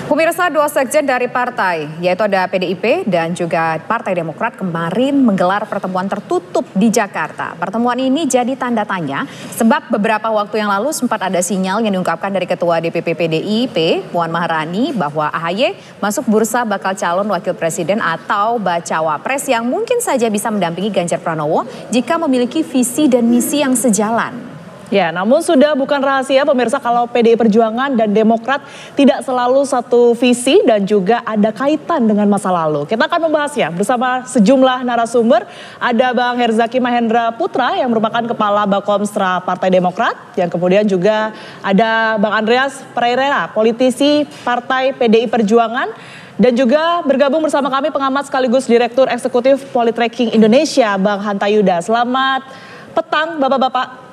Pemirsa, dua sekjen dari partai, yaitu ada PDIP dan juga Partai Demokrat kemarin menggelar pertemuan tertutup di Jakarta. Pertemuan ini jadi tanda tanya sebab beberapa waktu yang lalu sempat ada sinyal yang diungkapkan dari Ketua DPP PDIP, Puan Maharani, bahwa AHY masuk bursa bakal calon wakil presiden atau bacawa pres yang mungkin saja bisa mendampingi Ganjar Pranowo jika memiliki visi dan misi yang sejalan. Ya, namun sudah bukan rahasia pemirsa kalau PDI Perjuangan dan Demokrat tidak selalu satu visi dan juga ada kaitan dengan masa lalu. Kita akan membahasnya bersama sejumlah narasumber. Ada Bang Herzaki Mahendra Putra yang merupakan Kepala Bakomstra Partai Demokrat. Yang kemudian juga ada Bang Andreas Pereira, politisi Partai PDI Perjuangan. Dan juga bergabung bersama kami pengamat sekaligus Direktur Eksekutif Politreking Indonesia, Bang Hanta Yuda. Selamat petang Bapak-Bapak.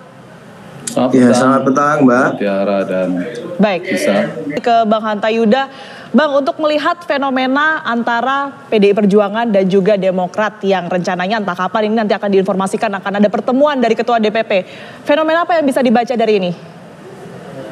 Selamat petang Mbak Tiara dan Bisa. Ke Bang Hanta Yuda. Bang, untuk melihat fenomena antara PDI Perjuangan dan juga Demokrat yang rencananya entah kapan ini nanti akan diinformasikan akan ada pertemuan dari Ketua DPP. Fenomena apa yang bisa dibaca dari ini?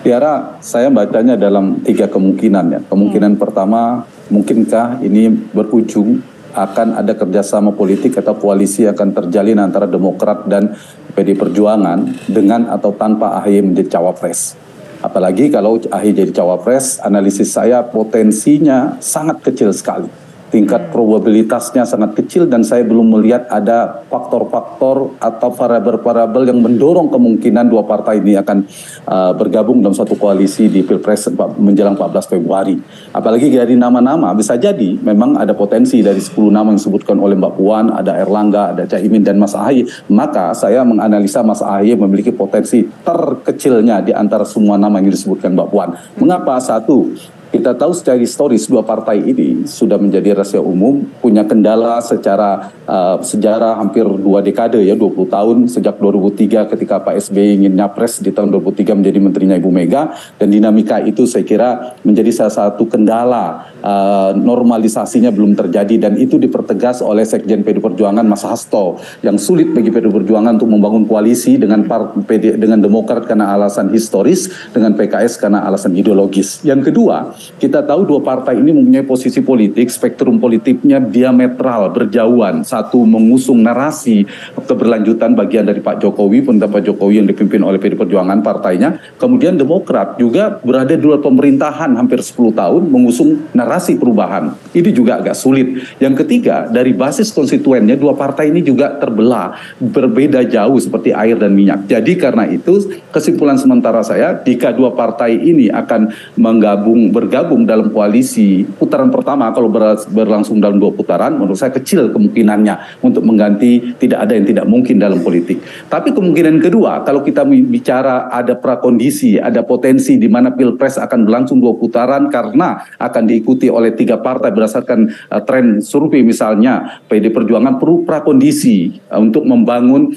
Tiara, saya bacanya dalam 3 kemungkinan ya. Kemungkinan pertama, mungkinkah ini berujung akan ada kerjasama politik atau koalisi akan terjalin antara Demokrat dan PDI Perjuangan dengan atau tanpa AHY menjadi cawapres. Apalagi kalau AHY jadi cawapres, analisis saya potensinya sangat kecil sekali. Tingkat probabilitasnya sangat kecil dan saya belum melihat ada faktor-faktor atau variabel-variabel yang mendorong kemungkinan dua partai ini akan bergabung dalam suatu koalisi di Pilpres menjelang 14 Februari. Apalagi dari nama-nama bisa jadi memang ada potensi dari 10 nama yang disebutkan oleh Mbak Puan, ada Erlangga, ada Caimin dan Mas AHY. Maka saya menganalisa Mas AHY memiliki potensi terkecilnya di antara semua nama yang disebutkan Mbak Puan. Mengapa? Satu, kita tahu secara historis dua partai ini sudah menjadi rahasia umum, punya kendala secara sejarah hampir 2 dekade ya, 20 tahun sejak 2003 ketika Pak SBY ingin nyapres di tahun 2003 menjadi menterinya Ibu Mega, dan dinamika itu saya kira menjadi salah satu kendala normalisasinya belum terjadi, dan itu dipertegas oleh Sekjen PDI Perjuangan Mas Hasto yang sulit bagi PDI Perjuangan untuk membangun koalisi dengan Demokrat karena alasan historis, dengan PKS karena alasan ideologis. Yang kedua, kita tahu dua partai ini mempunyai posisi politik, spektrum politiknya diametral, berjauhan. Satu mengusung narasi keberlanjutan bagian dari Pak Jokowi, Pak Jokowi yang dipimpin oleh PDI Perjuangan partainya. Kemudian Demokrat juga berada di luar pemerintahan hampir 10 tahun mengusung narasi perubahan. Ini juga agak sulit. Yang ketiga, dari basis konstituennya dua partai ini juga terbelah, berbeda jauh seperti air dan minyak. Jadi karena itu kesimpulan sementara saya, jika dua partai ini akan bergabung dalam koalisi putaran pertama, kalau berlangsung dalam 2 putaran, menurut saya kecil kemungkinannya untuk mengganti, tidak ada yang tidak mungkin dalam politik. Tapi kemungkinan kedua, kalau kita bicara ada prakondisi, ada potensi di mana Pilpres akan berlangsung 2 putaran karena akan diikuti oleh 3 partai berdasarkan tren survei misalnya, PDI Perjuangan perlu prakondisi untuk membangun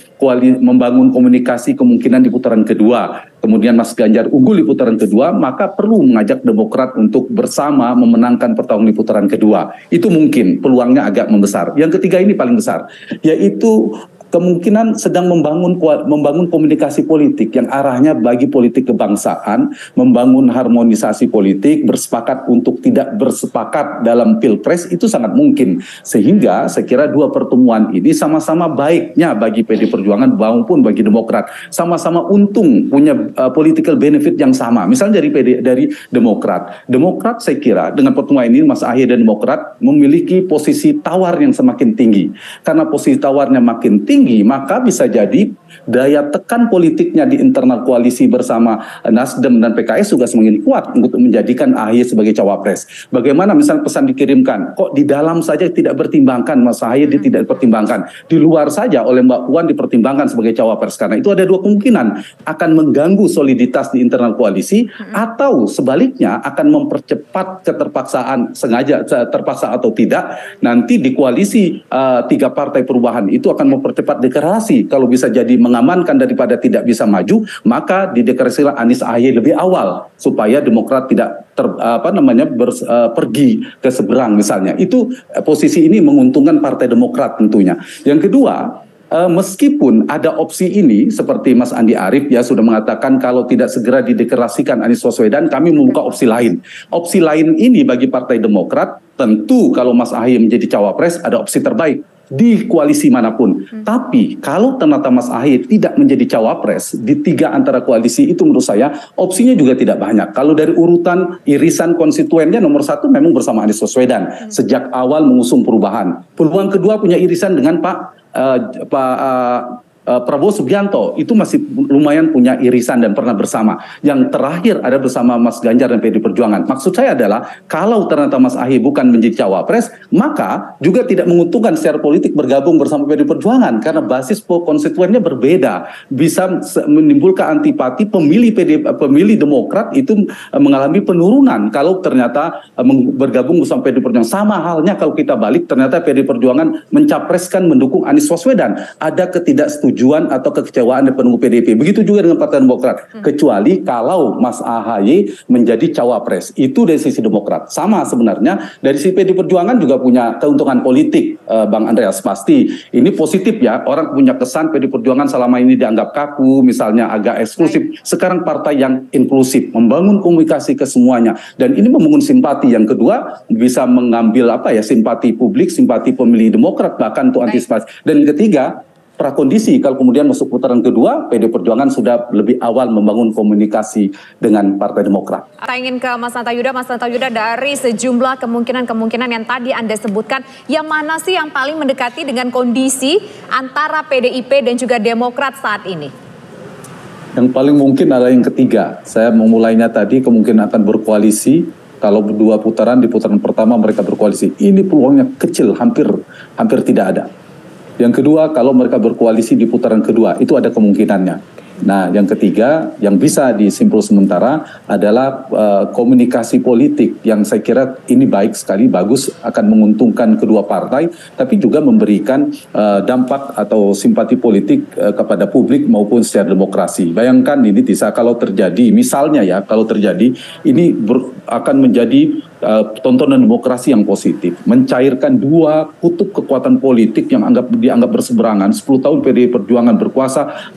komunikasi kemungkinan di putaran kedua. Kemudian Mas Ganjar unggul di putaran kedua, maka perlu mengajak Demokrat untuk bersama memenangkan pertarungan di putaran kedua. Itu mungkin peluangnya agak membesar. Yang ketiga ini paling besar, yaitu kemungkinan sedang membangun komunikasi politik yang arahnya bagi politik kebangsaan, membangun harmonisasi politik, bersepakat untuk tidak bersepakat dalam Pilpres, itu sangat mungkin. Sehingga saya kira dua pertemuan ini sama-sama baiknya bagi PDI Perjuangan maupun bagi Demokrat. Sama-sama untung, punya political benefit yang sama. Misalnya dari Demokrat. Demokrat saya kira dengan pertemuan ini Mas AHY dan Demokrat memiliki posisi tawar yang semakin tinggi. Karena posisi tawarnya makin tinggi, maka bisa jadi daya tekan politiknya di internal koalisi bersama Nasdem dan PKS juga semakin kuat untuk menjadikan AHY sebagai cawapres. Bagaimana misalnya pesan dikirimkan, kok di dalam saja tidak pertimbangkan Mas AHY, dia tidak dipertimbangkan, di luar saja oleh Mbak Puan dipertimbangkan sebagai cawapres. Karena itu ada 2 kemungkinan, akan mengganggu soliditas di internal koalisi atau sebaliknya akan mempercepat keterpaksaan, sengaja terpaksa atau tidak, nanti di koalisi 3 partai perubahan itu akan mempercepat deklarasi. Kalau bisa jadi mengamankan daripada tidak bisa maju, maka dideklarasikan Anies AHY lebih awal supaya Demokrat tidak pergi ke seberang misalnya. Itu posisi ini menguntungkan Partai Demokrat tentunya. Yang kedua, meskipun ada opsi ini seperti Mas Andi Arief ya sudah mengatakan kalau tidak segera dideklarasikan Anies Baswedan, kami membuka opsi lain. Opsi lain ini bagi Partai Demokrat tentu kalau Mas Ahy menjadi cawapres ada opsi terbaik di koalisi manapun. Tapi kalau ternyata Mas Ahy tidak menjadi cawapres di 3 antara koalisi itu, menurut saya opsinya juga tidak banyak. Kalau dari urutan irisan konstituennya nomor 1 memang bersama Anies Baswedan sejak awal mengusung perubahan. Peluang kedua punya irisan dengan Prabowo Subianto, itu masih lumayan punya irisan dan pernah bersama. Yang terakhir ada bersama Mas Ganjar dan PD Perjuangan. Maksud saya adalah kalau ternyata Mas Ahy bukan menjadi cawapres, maka juga tidak menguntungkan secara politik bergabung bersama PD Perjuangan karena basis konstituennya berbeda, bisa menimbulkan antipati pemilih Demokrat itu mengalami penurunan kalau ternyata bergabung bersama PD Perjuangan. Sama halnya kalau kita balik ternyata PD Perjuangan mencapreskan mendukung Anies Baswedan, ada ketidaksetujuan atau kekecewaan dari pendukung PDIP. Begitu juga dengan Partai Demokrat. Kecuali kalau Mas AHY menjadi cawapres. Itu dari sisi Demokrat. Sama sebenarnya dari sisi PD Perjuangan juga punya keuntungan politik, Bang Andreas. Pasti ini positif ya. Orang punya kesan PD Perjuangan selama ini dianggap kaku, misalnya agak eksklusif. Sekarang partai yang inklusif, membangun komunikasi ke semuanya. Dan ini membangun simpati. Yang kedua bisa mengambil simpati publik, simpati pemilih Demokrat bahkan untuk antisipasi. Dan yang ketiga, prakondisi kalau kemudian masuk putaran kedua, PD Perjuangan sudah lebih awal membangun komunikasi dengan Partai Demokrat. Saya ingin ke Mas Nantayuda. Mas Nantayuda, dari sejumlah kemungkinan yang tadi Anda sebutkan, yang mana sih yang paling mendekati dengan kondisi antara PDIP dan juga Demokrat saat ini? Yang paling mungkin adalah yang ketiga. Saya memulainya tadi kemungkinan akan berkoalisi. Kalau 2 putaran, di putaran pertama mereka berkoalisi. Ini peluangnya kecil, hampir tidak ada. Yang kedua, kalau mereka berkoalisi di putaran kedua, itu ada kemungkinannya. Nah, yang ketiga, yang bisa disimpul sementara adalah komunikasi politik yang saya kira ini baik sekali, bagus, akan menguntungkan kedua partai, tapi juga memberikan dampak atau simpati politik kepada publik maupun secara demokrasi. Bayangkan ini bisa kalau terjadi, misalnya ya, kalau terjadi, ini akan menjadi tontonan demokrasi yang positif, mencairkan 2 kutub kekuatan politik yang dianggap berseberangan. 10 tahun PDI Perjuangan berkuasa,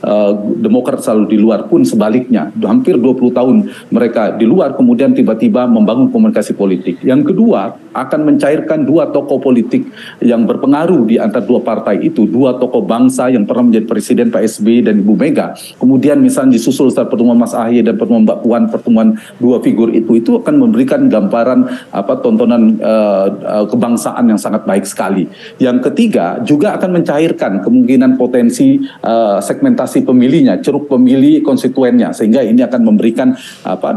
Demokrat selalu di luar, pun sebaliknya hampir 20 tahun mereka di luar, kemudian tiba-tiba membangun komunikasi politik. Yang kedua, akan mencairkan 2 tokoh politik yang berpengaruh di antara 2 partai itu, 2 tokoh bangsa yang pernah menjadi presiden, Pak SBY dan Ibu Mega. Kemudian misalnya disusul setelah pertemuan Mas AHY dan pertemuan Mbak Puan, pertemuan 2 figur itu akan memberikan gambaran tontonan kebangsaan yang sangat baik sekali. Yang ketiga juga akan mencairkan kemungkinan potensi segmentasi pemilihnya, ceruk pemilih konstituennya, sehingga ini akan memberikan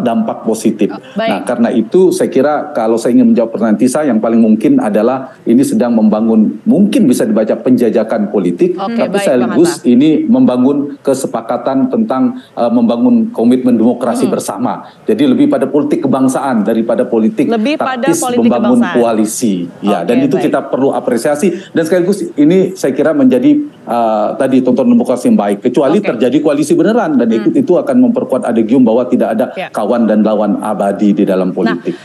dampak positif. Nah, karena itu saya kira kalau saya ingin menjawab pertanyaan Tisa, yang paling mungkin adalah ini sedang membangun, mungkin bisa dibaca penjajakan politik, tapi sekaligus ini membangun kesepakatan tentang membangun komitmen demokrasi bersama. Jadi lebih pada politik kebangsaan daripada politik taktis membangun koalisi. Ya, dan itu kita perlu apresiasi, dan sekaligus ini saya kira menjadi tadi tontonan demokrasi yang baik, kecuali terjadi koalisi beneran, dan itu akan memperkuat adegium bahwa tidak ada kawan dan lawan abadi di dalam politik.